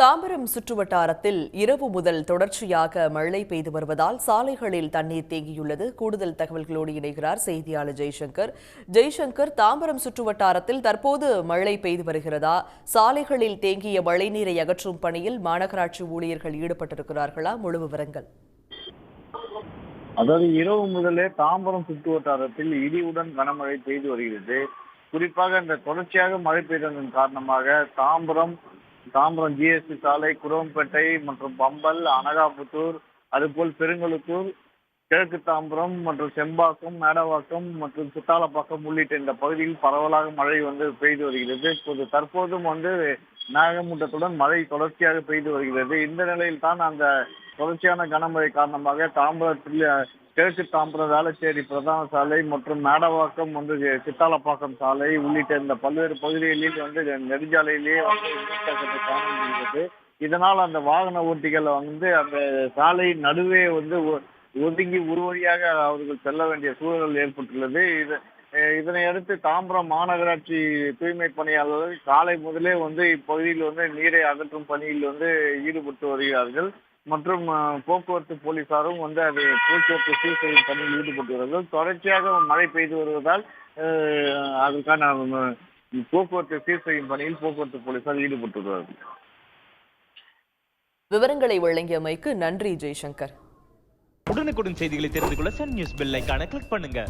தாம்பரம் சுற்றுவட்டாரத்தில் இரவு முதல் தொடர்ச்சியாக மழை பெய்து வருவதால் சாலைகளில் தண்ணீர் தேங்கியுள்ளது. கூடுதல் தகவல்களோடு இணைகிறார் செய்தியாளர் ஜெய்சங்கர். ஜெய்சங்கர், தாம்பரம் சுற்றுவட்டாரத்தில் தற்போது மழை பெய்து வருகிறதா? சாலைகளில் தேங்கிய மழைநீரை அகற்றும் பணியில் மாநகராட்சி ஊழியர்கள் ஈடுபட்டிருக்கிறார்களா? முழு விவரங்கள். அதாவது இரவு முதலே தாம்பரம் சுற்றுவட்டாரத்தில் இடியுடன் கனமழை பெய்து வருகிறது. குறிப்பாக இந்த தொடர்ச்சியாக மழை பெய்ததன் காரணமாக தாம்பரம் ஜிஎஸ்டி சாலை, குரோம்பேட்டை மற்றும் பம்பல், அனகாபுத்தூர், அதுபோல் பெருங்கலுத்தூர், கிழக்கு தாம்பரம் மற்றும் செம்பாக்கம், மேடவாக்கம் மற்றும் சித்தாலப்பாக்கம் உள்ளிட்ட இந்த பகுதியில் பரவலாக மழை பெய்து வருகிறது. தற்போதும் மேகமூட்டத்துடன் மழை தொடர்ச்சியாக பெய்து வருகிறது. இந்த நிலையில் தான் அந்த தொடர்ச்சியான கனமழை காரணமாக தாம்பரத்தில் கிழக்கு தாம்பரம் வேளச்சேரி பிரதான சாலை மற்றும் மேடவாக்கம் சித்தாலப்பாக்கம் சாலை உள்ளிட்ட இந்த பல்வேறு பகுதிகளில் நெடுஞ்சாலையிலேயே காண முடிகிறது. இதனால் அந்த வாகன ஓட்டிகள் அந்த சாலை நடுவே ஒதுங்கி ஒரு வழியாக அவர்கள் செல்ல வேண்டிய சூழல் ஏற்பட்டுள்ளது. இதனை அடுத்து தாம்பரம் மாநகராட்சி தூய்மை பணியாளர்கள் காலை முதலே இப்பகுதியில் நீரை அகற்றும் பணியில் ஈடுபட்டு வருகிறார்கள். மற்றும் போக்குவரத்து போலீசாரும் அதை போக்குவரத்து சீர் செய்யும் பணியில் ஈடுபட்டுள்ளார்கள். தொடர்ச்சியாக மழை பெய்து வருவதால் அதற்கான போக்குவரத்து சீர் செய்யும் பணியில் போக்குவரத்து போலீசார் ஈடுபட்டுள்ளார்கள். விவரங்களை வழங்கியமைக்கு நன்றி ஜெய்சங்கர். உடனுக்குடன் செய்திகளை தெரிந்து கொள்ள சன் நியூஸ் பெல் ஐகானை கிளிக் பண்ணுங்க.